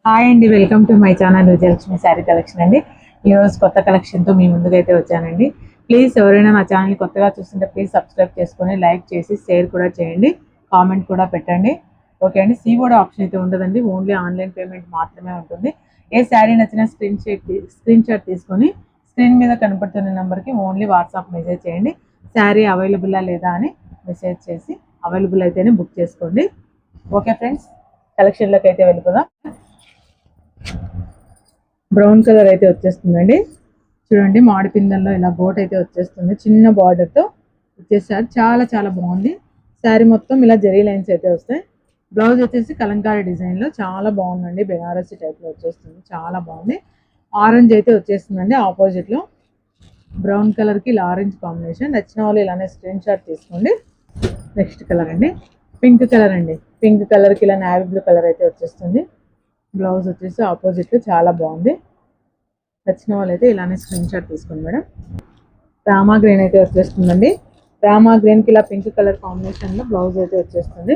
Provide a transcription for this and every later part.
Hi అండి, welcome to my channel Vijayalakshmi sari collection అండి. ఈరోజు కొత్త కలెక్షన్తో మీ ముందుకైతే వచ్చానండి. ప్లీజ్ ఎవరైనా నా ఛానల్ కొత్తగా చూస్తుంటే ప్లీజ్ సబ్స్క్రైబ్ చేసుకొని లైక్ చేసి షేర్ కూడా చేయండి, కామెంట్ కూడా పెట్టండి. ఓకే అండి. సీఓడి ఆప్షన్ అయితే ఉండదండి, ఓన్లీ ఆన్లైన్ పేమెంట్ మాత్రమే ఉంటుంది. ఏ శారీ నచ్చినా స్క్రీన్ షాట్ తీసుకొని స్క్రీన్ మీద కనపడుతున్న నెంబర్కి ఓన్లీ వాట్సాప్ మెసేజ్ చేయండి. శారీ అవైలబుల్లా లేదా అని మెసేజ్ చేసి అవైలబుల్ అయితేనే బుక్ చేసుకోండి. ఓకే ఫ్రెండ్స్, కలెక్షన్లోకి అయితే వెళ్ళిపోదాం. బ్రౌన్ కలర్ అయితే వచ్చేస్తుందండి. చూడండి, మామిడి పిందెల్లో ఇలా బోట్ అయితే వచ్చేస్తుంది, చిన్న బార్డర్తో వచ్చేసారి చాలా చాలా బాగుంది. శారీ మొత్తం ఇలా జరీ లైన్స్ అయితే వస్తాయి. బ్లౌజ్ వచ్చేసి కలంకారీ డిజైన్లో చాలా బాగుందండి, బెనారసీ టైప్లో వచ్చేస్తుంది, చాలా బాగుంది. ఆరెంజ్ అయితే వచ్చేస్తుందండి ఆపోజిట్లో. బ్రౌన్ కలర్కి ఇలా ఆరెంజ్ కాంబినేషన్. నచ్చిన వాళ్ళు ఇలానే స్క్రీన్ షాట్ తీసుకోండి. నెక్స్ట్ కలర్ అండి పింక్ కలర్ అండి. పింక్ కలర్కి ఇలా నావీ బ్లూ కలర్ అయితే వచ్చేస్తుంది. బ్లౌజ్ వచ్చేసి ఆపోజిట్ చాలా బాగుంది. నచ్చిన వాళ్ళైతే ఇలానే స్క్రీన్ షాట్ తీసుకోండి మేడం. రామా గ్రీన్ అయితే వచ్చేస్తుందండి. రామా గ్రీన్కి ఇలా పింక్ కలర్ కాంబినేషన్లో బ్లౌజ్ అయితే వచ్చేస్తుంది.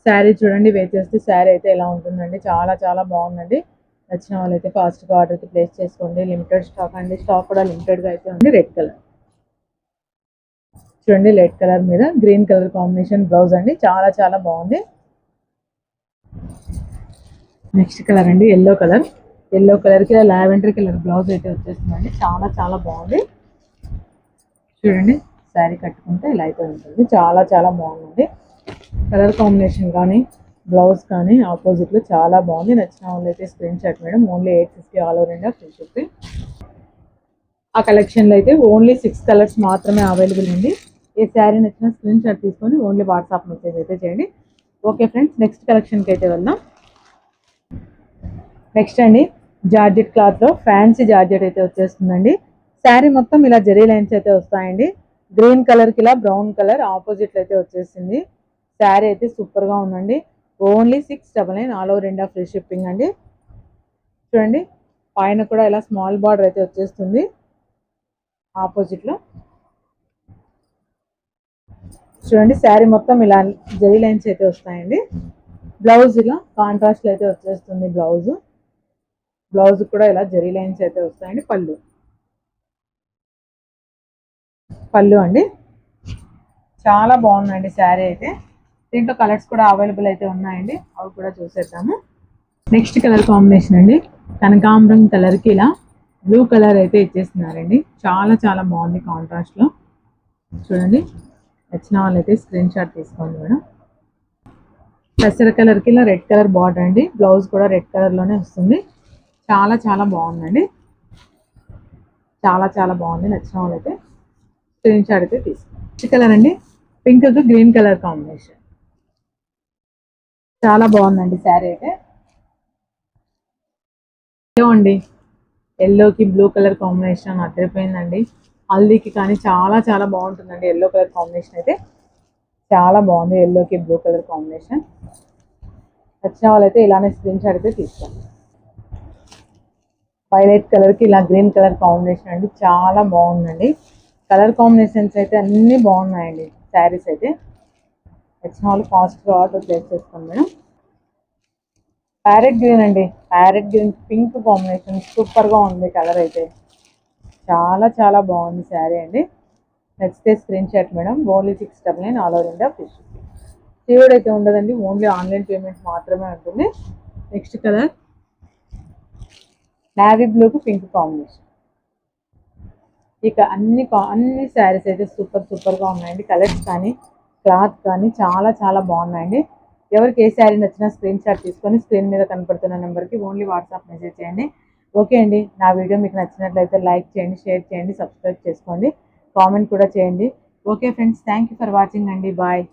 శారీ చూడండి, వేర్ చేస్తే శారీ అయితే ఎలా ఉంటుందండి, చాలా చాలా బాగుందండి. నచ్చిన వాళ్ళైతే ఫాస్ట్గా ఆర్డర్కి ప్లేస్ చేసుకోండి. లిమిటెడ్ స్టాక్ అండి, స్టాక్ కూడా లిమిటెడ్గా అయితే ఉంది. రెడ్ కలర్ చూడండి, రెడ్ కలర్ మీద గ్రీన్ కలర్ కాంబినేషన్ బ్లౌజ్ అండి, చాలా చాలా బాగుంది. నెక్స్ట్ కలర్ అండి ఎల్లో కలర్. ఎల్లో కలర్కి లావెండర్ కలర్ బ్లౌజ్ అయితే వచ్చేస్తుందండి, చాలా చాలా బాగుంది. చూడండి, శారీ కట్టుకుంటే ఇలా అయితే ఉంటుంది, చాలా చాలా బాగుంది. కలర్ కాంబినేషన్ కానీ బ్లౌజ్ కానీ ఆపోజిట్లో చాలా బాగుంది. నచ్చిన వాళ్ళు అయితే screen shot madam. Only 850 all over India free shipping. ఆ కలెక్షన్లో అయితే ఓన్లీ 6 కలర్స్ మాత్రమే అవైలబుల్ ఉంది. ఏ శారీ నచ్చిన స్క్రీన్ షాట్ తీసుకొని ఓన్లీ వాట్సాప్ మెసేజ్ అయితే చేయండి. ఓకే ఫ్రెండ్స్, నెక్స్ట్ కలెక్షన్కి అయితే వెళ్దాం. నెక్స్ట్ అండి, జార్జెట్ క్లాత్లో ఫ్యాన్సీ జార్జెట్ అయితే వచ్చేస్తుందండి. శారీ మొత్తం ఇలా జరీ లైన్స్ అయితే వస్తాయండి. గ్రీన్ కలర్కి ఇలా బ్రౌన్ కలర్ ఆపోజిట్లో అయితే వచ్చేసింది. శారీ అయితే సూపర్గా ఉందండి. Only 699 all over India free shipping అండి. చూడండి, పైన కూడా ఇలా స్మాల్ బార్డర్ అయితే వచ్చేస్తుంది ఆపోజిట్లో. చూడండి, శారీ మొత్తం ఇలా జరీ లైన్స్ అయితే వస్తాయండి. బ్లౌజ్ ఇలా కాంట్రాస్ట్లో అయితే వచ్చేస్తుంది. బ్లౌజ్ కూడా ఇలా జరీ లైన్స్ అయితే వస్తాయండి. పళ్ళు అండి, చాలా బాగుందండి శారీ అయితే. దీంట్లో కలర్స్ కూడా అవైలబుల్ అయితే ఉన్నాయండి, అవి కూడా చూసేద్దాము. నెక్స్ట్ కలర్ కాంబినేషన్ అండి, కనకాంబరం కలర్కి ఇలా బ్లూ కలర్ అయితే ఇచ్చేస్తున్నారండి, చాలా చాలా బాగుంది కాంట్రాస్ట్లో. చూడండి, నచ్చిన వాళ్ళైతే స్క్రీన్ షాట్ తీసుకోండి మేడం. పెసర కలర్కి ఇలా రెడ్ కలర్ బార్డర్ అండి, బ్లౌజ్ కూడా రెడ్ కలర్లోనే వస్తుంది, చాలా చాలా బాగుందండి, చాలా చాలా బాగుంది. నచ్చిన వాళ్ళైతే స్క్రీన్ షాట్ అయితే తీసుకోండి. కలర్ అండి, పింక్ గ్రీన్ కలర్ కాంబినేషన్, చాలా బాగుందండి శారీ అయితే. అండి, ఎల్లోకి బ్లూ కలర్ కాంబినేషన్ అదిరిపోయిందండి. హల్దీకి కానీ చాలా చాలా బాగుంటుందండి. ఎల్లో కలర్ కాంబినేషన్ అయితే చాలా బాగుంది, ఎల్లోకి బ్లూ కలర్ కాంబినేషన్. నచ్చిన వాళ్ళైతే ఇలానే స్క్రీన్ షాట్ అయితే తీసుకోండి. వైలెట్ కలర్కి ఇలా గ్రీన్ కలర్ కాంబినేషన్ అండి, చాలా బాగుందండి. కలర్ కాంబినేషన్స్ అయితే అన్నీ బాగున్నాయండి శారీస్ అయితే. నచ్చిన వాళ్ళు ఫాస్ట్గా ఆర్డర్ ప్లేస్ చేసుకోండి మేడం. ప్యారెట్ గ్రీన్ అండి, ప్యారెట్ గ్రీన్ పింక్ కాంబినేషన్ సూపర్గా ఉంది. కలర్ అయితే చాలా చాలా బాగుంది శారీ అండి. నచ్చితే screen shot madam. Only 699 all over India free shipping. COD అయితే ఉండదండి, ఓన్లీ ఆన్లైన్ పేమెంట్ మాత్రమే ఉంటుంది. నెక్స్ట్ కలర్ నావీ బ్లూకి పింక్ కాంబినేషన్. ఇక అన్ని శారీస్ అయితే సూపర్గా ఉన్నాయండి. కలర్స్ కానీ క్లాత్ కానీ చాలా చాలా బాగున్నాయండి. ఎవరికి ఏ శారీ నచ్చినా స్క్రీన్ షాట్ తీసుకొని స్క్రీన్ మీద కనపడుతున్న నెంబర్కి ఓన్లీ వాట్సాప్ మెసేజ్ చేయండి. ఓకే అండి, నా వీడియో మీకు నచ్చినట్లయితే లైక్ చేయండి, షేర్ చేయండి, సబ్స్క్రైబ్ చేసుకోండి, కామెంట్ కూడా చేయండి. Okay friends, thank you for watching అండి. బాయ్.